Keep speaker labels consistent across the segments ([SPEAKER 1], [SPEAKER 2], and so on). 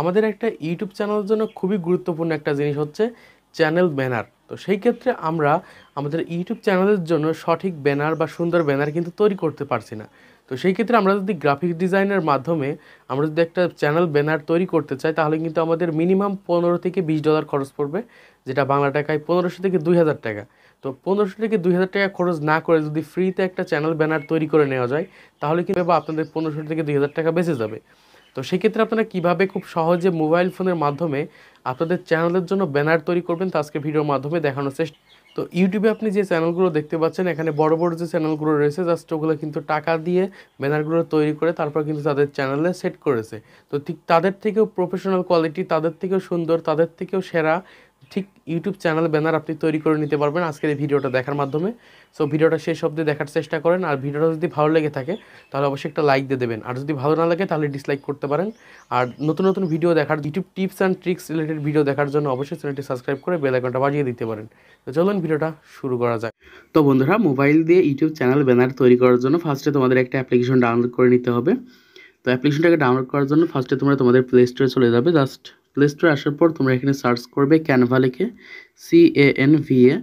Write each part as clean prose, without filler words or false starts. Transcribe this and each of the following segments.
[SPEAKER 1] আমাদের একটা ইউটিউব চ্যানেলের জন্য খুবই গুরুত্বপূর্ণ একটা জিনিস হচ্ছে চ্যানেল ব্যানার। তো সেই ক্ষেত্রে আমরা আমাদের ইউটিউব চ্যানেলের জন্য সঠিক ব্যানার বা সুন্দর ব্যানার কিন্তু তৈরি করতে পারছি না। তো সেই ক্ষেত্রে আমরা যদি গ্রাফিক ডিজাইনের মাধ্যমে আমরা যদি একটা চ্যানেল ব্যানার তৈরি করতে চাই, তাহলে কিন্তু আমাদের মিনিমাম $15 থেকে $20 খরচ পড়বে, যেটা বাংলা টাকায় 1500 থেকে 2000 টাকা। তো 1500 থেকে 2000 টাকা খরচ না করে যদি ফ্রিতে একটা চ্যানেল ব্যানার তৈরি করে নেওয়া যায়, তাহলে কিন্তু আপনাদের 1500 থেকে 2000 টাকা বেঁচে যাবে। তো সেক্ষেত্রে আপনারা কীভাবে খুব সহজে মোবাইল ফোনের মাধ্যমে আপনাদের চ্যানেলের জন্য ব্যানার তৈরি করবেন, তা আজকে ভিডিওর মাধ্যমে দেখানোর চেষ্টা। তো ইউটিউবে আপনি যে চ্যানেলগুলো দেখতে পাচ্ছেন, এখানে বড় বড় যে চ্যানেলগুলো রয়েছে, জাস্ট ওগুলো কিন্তু টাকা দিয়ে ব্যানারগুলো তৈরি করে তারপর কিন্তু তাদের চ্যানেলে সেট করেছে। তো ঠিক তাদের থেকেও প্রফেশনাল কোয়ালিটি, তাদের থেকেও সুন্দর, তাদের থেকেও সেরা ঠিক ইউটিউব চ্যানেল ব্যানার আপনি তৈরি করে নিতে পারবেন আজকের এই ভিডিওটা দেখার মাধ্যমে। সো ভিডিওটা শেষ অবধি দেখার চেষ্টা করেন, আর ভিডিওটা যদি ভালো লেগে থাকে তাহলে অবশ্যই একটা লাইক দিয়ে দেবেন, আর যদি ভালো না লাগে তাহলে ডিসলাইক করতে পারেন। আর নতুন নতুন ভিডিও দেখার, YouTube tips and tricks related video দেখার জন্য অবশ্যই চ্যানেলটি সাবস্ক্রাইব করে বেল আইকনটা বাজিয়ে দিতে পারেন। তো চলুন ভিডিওটা শুরু করা যাক। তো বন্ধুরা, মোবাইল দিয়ে ইউটিউব চ্যানেল ব্যানার তৈরি করার জন্য ফার্স্টে তোমাদের একটা অ্যাপ্লিকেশন ডাউনলোড করে নিতে হবে। তো অ্যাপ্লিকেশনটাকে ডাউনলোড করার জন্য ফার্স্টে তোমরা তোমাদের প্লে স্টোরে চলে যাবে। জাস্ট প্লে স্টোরে আসার পর তোমরা এখানে সার্চ করবে ক্যানভা লিখে, CANVA।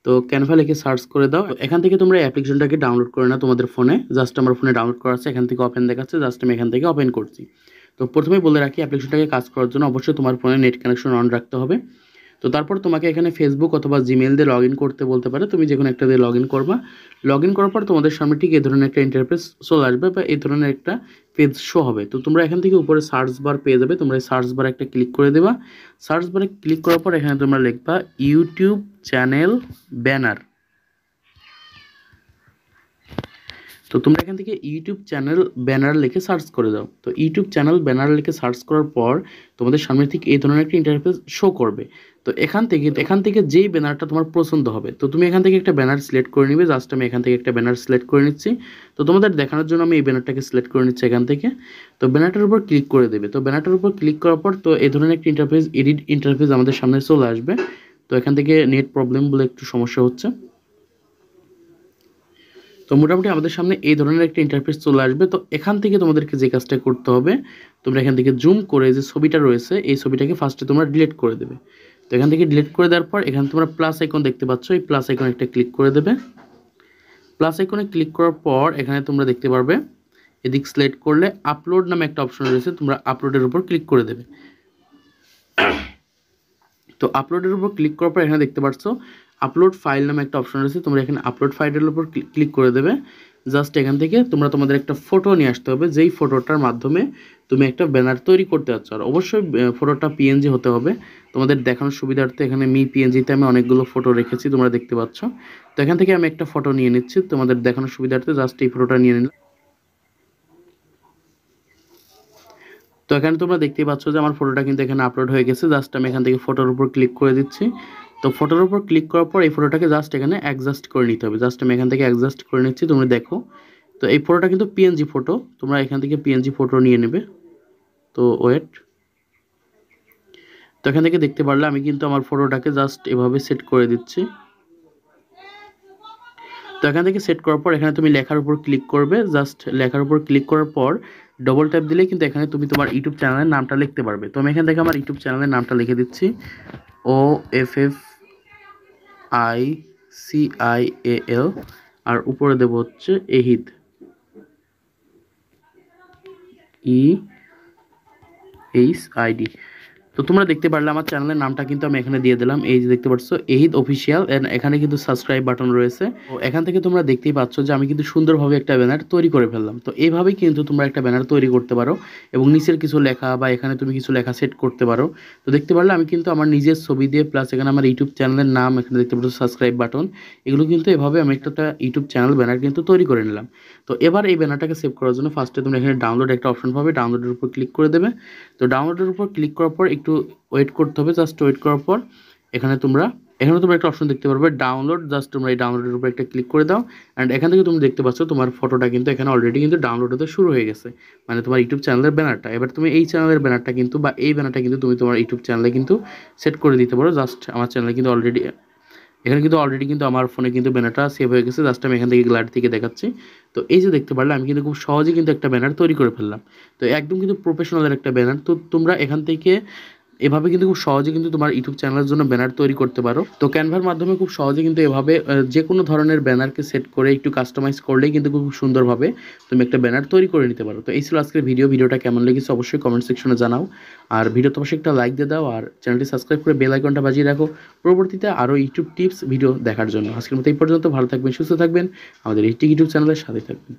[SPEAKER 1] তো ক্যানভা লিখে সার্চ করে দাও। এখান থেকে তোমরা অ্যাপ্লিকেশনটাকে ডাউনলোড করে নাও তোমাদের ফোনে। জাস্ট আমার ফোনে ডাউনলোড করা আছে, এখান থেকে ওপেন দেখাচ্ছে, জাস্ট আমি এখান থেকে ওপেন করছি। তো প্রথমেই বলে রাখি, অ্যাপ্লিকেশনটাকে কাজ করার জন্য অবশ্যই তোমার ফোনে নেট কানেকশন অন রাখতে হবে। তো তারপর তোমাকে এখানে ফেসবুক অথবা জিমেল দিয়ে লগ ইন করতে বলতে পারে, তুমি যে কোনো একটা দিয়ে লগ ইন করবা। লগ ইন করার পর তোমাদের সামনে ঠিক এই ধরনের একটা ইন্টারফেস চলে আসবে বা এই ধরনের একটা পেজ শো হবে। তো তোমরা এখান থেকে উপরে সার্চ বার পেয়ে যাবে, তোমরা এই সার্চ বারে একটা ক্লিক করে দেবা। সার্চ বারে ক্লিক করার পর এখানে তোমরা লিখবা ইউটিউব চ্যানেল ব্যানার। তো তোমরা এখান থেকে ইউটিউব চ্যানেল ব্যানার লিখে সার্চ করে দাও। তো ইউটিউব চ্যানেল ব্যানার লিখে সার্চ করার পর তোমাদের সামনে ঠিক এই ধরনের একটা ইন্টারফেস শো করবে। তো এখান থেকে যেই ব্যানারটা তোমার পছন্দ হবে, তো তুমি এখান থেকে একটা ব্যানার সিলেক্ট করে নিবে। জাস্ট আমি এখান থেকে একটা ব্যানার সিলেক্ট করে নিচ্ছি। তো তোমাদের দেখানোর জন্য আমি এই ব্যানারটাকে সিলেক্ট করে নিচ্ছি এখান থেকে। তো ব্যানারটার উপর ক্লিক করে দেবে। তো ব্যানারটার উপর ক্লিক করার পর তো এই ধরনের একটা ইন্টারফেস, এডিট ইন্টারফেস আমাদের সামনে চলে আসবে। তো এখান থেকে নেট প্রবলেম বলে একটু সমস্যা হচ্ছে। তো মোটামুটি আমাদের সামনে এই ধরনের একটা ইন্টারফেস চলে আসবে। তো এখান থেকে তোমাদেরকে যে কাজটা করতে হবে, তোমরা এখান থেকে জুম করে যে ছবিটা রয়েছে এই ছবিটাকে ফার্স্টে তোমরা ডিলিট করে দেবে। তো এখান থেকে ডিলিট করে দেওয়ার পর এখানে তোমরা প্লাস আইকন দেখতে পাচ্ছ, এই প্লাস আইকন একটা ক্লিক করে দেবে। প্লাস আইকনে ক্লিক করার পর এখানে তোমরা দেখতে পারবে এদিক সিলেক্ট করলে আপলোড নামে একটা অপশন রয়েছে, তোমরা আপলোডের উপর ক্লিক করে দেবে। তো আপলোডের উপর ক্লিক করার পর এখানে দেখতে পাচ্ছ আপলোড ফাইল নামে একটা অপশন রয়েছে, তোমরা এখানে আপলোড ফাইলের উপর ক্লিক করে দেবে। জাস্ট এখান থেকে তোমরা তোমাদের একটা ফটো নিয়ে আসতে হবে, যেই ফটোটার মাধ্যমে তুমি একটা ব্যানার তৈরি করতে যাচ্ছ। আর অবশ্যই ফটোটা PNG হতে হবে। তোমাদের দেখানোর সুবিধার্থে এখানে PNG-তে আমি অনেকগুলো ফটো রেখেছি, তোমরা দেখতে পাচ্ছ। তো এখান থেকে আমি একটা ফটো নিয়ে নিচ্ছি তোমাদের দেখানোর সুবিধার্থে। জাস্ট এই ফটোটা নিয়ে নিলাম। তো এখানে তোমরা দেখতেই পাচ্ছ যে আমার ফটোটা কিন্তু এখানে আপলোড হয়ে গেছে। জাস্ট আমি এখান থেকে ফটোর উপর ক্লিক করে দিচ্ছি। তো ফটোর উপর ক্লিক করার পর এই ফটোটাকে জাস্ট এখানে অ্যাডজাস্ট করে নিতে হবে। জাস্ট আমি এখান থেকে অ্যাডজাস্ট করে নিচ্ছি, তোমরা দেখো। তো এই ফটোটা কিন্তু PNG ফটো, তোমরা এখান থেকে PNG ফটো নিয়ে নেবে। তো ওয়েট, তো এখান থেকে দেখতে পারলে আমি কিন্তু আমার ফটোটাকে জাস্ট এভাবে সেট করে দিচ্ছি। তো এখান থেকে সেট করার পর এখানে তুমি লেখার উপর ক্লিক করবে। জাস্ট লেখার উপর ক্লিক করার পর ডবল ট্যাপ দিলে কিন্তু এখানে তুমি তোমার ইউটিউব চ্যানেলের নামটা লিখতে পারবে। তো আমি এখান থেকে আমার ইউটিউব চ্যানেলের নামটা লিখে দিচ্ছি, OFFICIAL, আর উপরে দেবো হচ্ছে এহিদ, EHID। তো তোমরা দেখতে পারলে আমার চ্যানেলের নামটা কিন্তু আমি এখানে দিয়ে দিলাম, এই যে দেখতে পাচ্ছ ehid অফিসিয়াল। এখানে কিন্তু সাবস্ক্রাইব বাটন রয়েছে। তো এখান থেকে তোমরা দেখতেই পাচ্ছ যে আমি কিন্তু সুন্দরভাবে একটা ব্যানার তৈরি করে ফেললাম। তো এইভাবেই কিন্তু তোমরা একটা ব্যানার তৈরি করতে পারো এবং নিচের কিছু লেখা বা এখানে তুমি কিছু লেখা সেট করতে পারো। তো দেখতে পারলে আমি কিন্তু আমার নিজের ছবি দিয়ে প্লাস এখানে আমার ইউটিউব চ্যানেলের নাম, এখানে দেখতে পাচ্ছ সাবস্ক্রাইব বাটন, এগুলো কিন্তু এভাবে আমি একটা ইউটিউব চ্যানেল ব্যানার কিন্তু তৈরি করে নিলাম। তো এবার এই ব্যানারটাকে সেভ করার জন্য ফার্স্টে তোমরা এখানে ডাউনলোড একটা অপশন পাবে, ডাউনলোডের উপর ক্লিক করে দেবে। তো ডাউনলোডের উপর ক্লিক করার পর একটু ওয়েট করতে হবে। জাস্ট ওয়েট করার পর এখানে তোমরা একটা অপশন দেখতে পারবে ডাউনলোড। জাস্ট তোমরা এই ডাউনলোডের উপর একটা ক্লিক করে দাও। অ্যান্ড এখান থেকে তুমি দেখতে পাচ্ছ তোমার ফটোটা কিন্তু এখানে অলরেডি কিন্তু ডাউনলোড হতে শুরু হয়ে গেছে, মানে তোমার ইউটিউব চ্যানেলের ব্যানারটা। এবার তুমি এই চ্যানেলের ব্যানারটা কিন্তু বা এই ব্যানারটা কিন্তু তুমি তোমার ইউটিউব চ্যানেলে কিন্তু সেট করে দিতে পারো। জাস্ট আমার চ্যানেলে কিন্তু অলরেডি এখানে কিন্তু অলরেডি কিন্তু আমার ফোনে কিন্তু ব্যানারটা সেভ হয়ে গেছে, জাস্ট আমি এখান থেকে গ্যালারি থেকে দেখাচ্ছি। তো এই যে দেখতে পারলে আমি কিন্তু খুব সহজে কিন্তু একটা ব্যানার তৈরি করে ফেললাম। তো একদম কিন্তু প্রফেশনালের একটা ব্যানার। তো তোমরা এখান থেকে এভাবে কিন্তু খুব সহজে কিন্তু তোমার ইউটিউব চ্যানেলের জন্য ব্যানার তৈরি করতে পারো। তো ক্যানভার মাধ্যমে খুব সহজে কিন্তু এভাবে যে কোনো ধরনের ব্যানারকে সেট করে একটু কাস্টমাইজ করলেই কিন্তু খুব সুন্দরভাবে তুমি একটা ব্যানার তৈরি করে নিতে পারো। তো এই ছিল আজকের ভিডিওটা কেমন লেগেছে অবশ্যই কমেন্ট সেকশনে জানাও। আর ভিডিওতে অবশ্যই একটা লাইক দিয়ে দাও আর চ্যানেলটি সাবস্ক্রাইব করে বেল আইকনটা বাজিয়ে রাখো পরবর্তীতে আরও ইউটিউব টিপস ভিডিও দেখার জন্য। আজকের মতো এই পর্যন্ত, ভালো থাকবেন, সুস্থ থাকবেন, আমাদের এই ইউটিউব চ্যানেলের সাথে থাকবেন।